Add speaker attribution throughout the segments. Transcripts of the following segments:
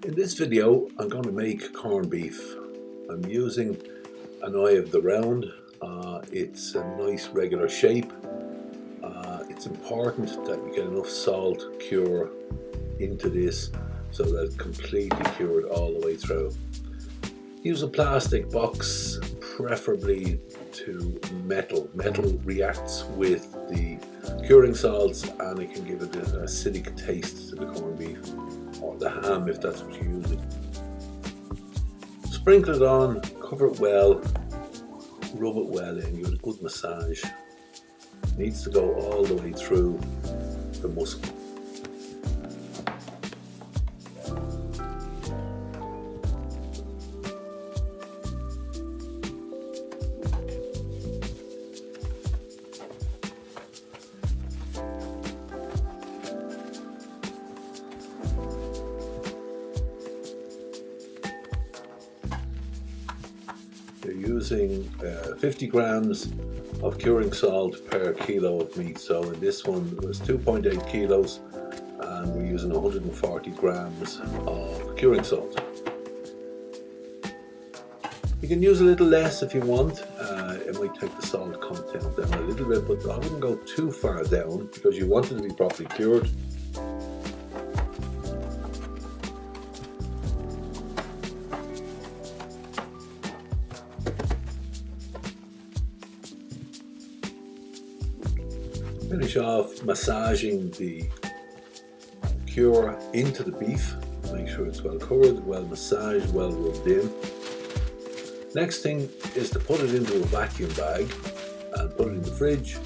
Speaker 1: In this video I'm going to make corned beef. I'm using an eye of the round. It's a nice regular shape. It's important that you get enough salt cure into this so that it's completely cured all the way through. Use a plastic box, preferably to metal. Metal reacts with the curing salts and it can give it an acidic taste to the corned beef or the ham if that's what you're using. Sprinkle it on, cover it well, rub it well in, give it a good massage. It needs to go all the way through the muscle. You're using 50 grams of curing salt per kilo of meat. So in this one it was 2.8 kilos and we're using 140 grams of curing salt. You can use a little less if you want. It might take the salt content down a little bit, but I wouldn't go too far down because you want it to be properly cured. Finish off massaging the cure into the beef. Make sure it's well covered, well massaged, well rubbed in. Next thing is to put it into a vacuum bag and put it in the fridge,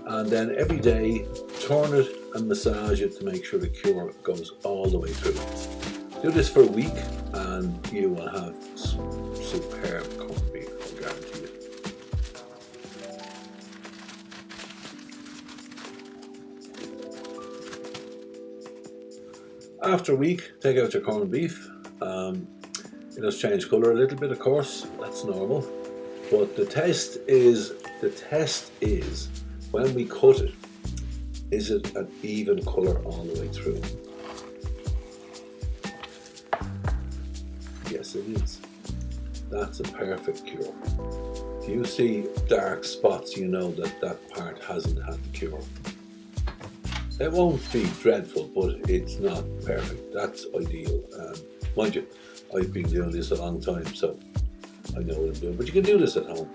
Speaker 1: and then every day turn it and massage it to make sure the cure goes all the way through. Do this for a week and you will have superb corned beef, I guarantee you. After a week, take out your corned beef. It does change colour a little bit, of course, that's normal. But the test is when we cut it, is it an even colour all the way through? Yes, it is. That's a perfect cure. If you see dark spots, you know that that part hasn't had the cure. It won't be dreadful, but it's not perfect. That's ideal. Mind you, I've been doing this a long time, so I know what I'm doing. But you can do this at home.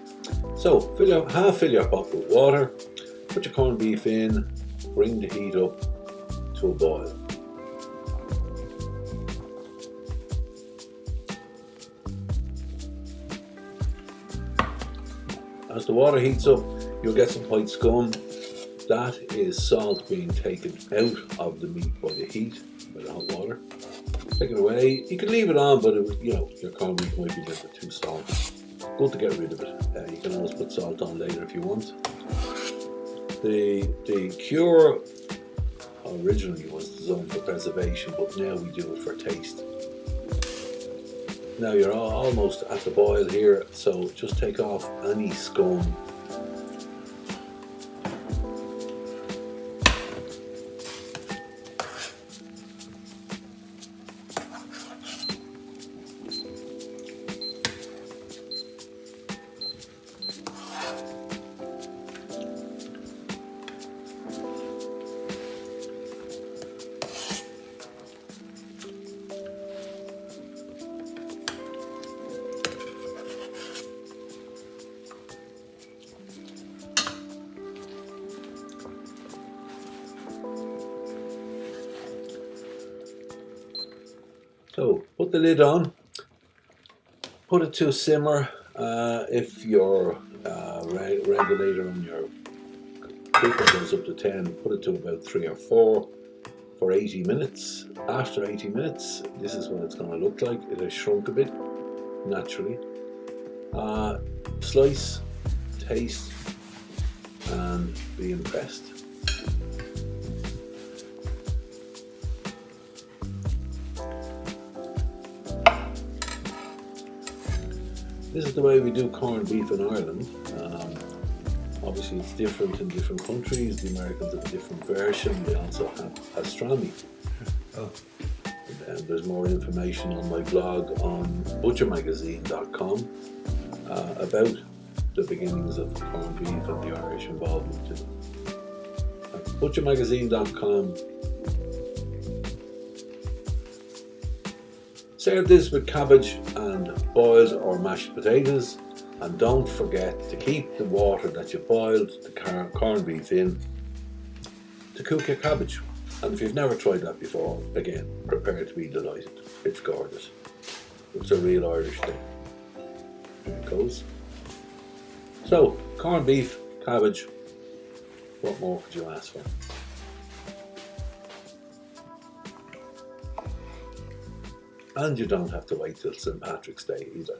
Speaker 1: So fill your pot with water, put your corned beef in, bring the heat up to a boil. As the water heats up, you'll get some white scum. That is salt being taken out of the meat by the heat, by the hot water. Take it away. You can leave it on, but your corned beef might be a little bit too salty. Good to get rid of it. You can always put salt on later if you want. The cure originally was designed for preservation, but now we do it for taste. Now you're almost at the boil here, so just take off any scum. So put the lid on, put it to a simmer. If your regulator on your cooker goes up to 10, put it to about 3 or 4 for 80 minutes. After 80 minutes, this is what it's going to look like. It has shrunk a bit, naturally. Slice, taste, and be impressed. This is the way we do corned beef in Ireland. Obviously it's different in different countries. The Americans have a different version. They also have pastrami.
Speaker 2: Oh.
Speaker 1: There's more information on my blog on butchermagazine.com about the beginnings of corned beef and the Irish involvement in it. At butchermagazine.com. Serve this with cabbage and boiled or mashed potatoes, and don't forget to keep the water that you boiled the corned beef in to cook your cabbage. And if you've never tried that before, again, prepare to be delighted. It's gorgeous. It's a real Irish thing. There it goes. So, corned beef, cabbage, what more could you ask for? And you don't have to wait till St. Patrick's Day either.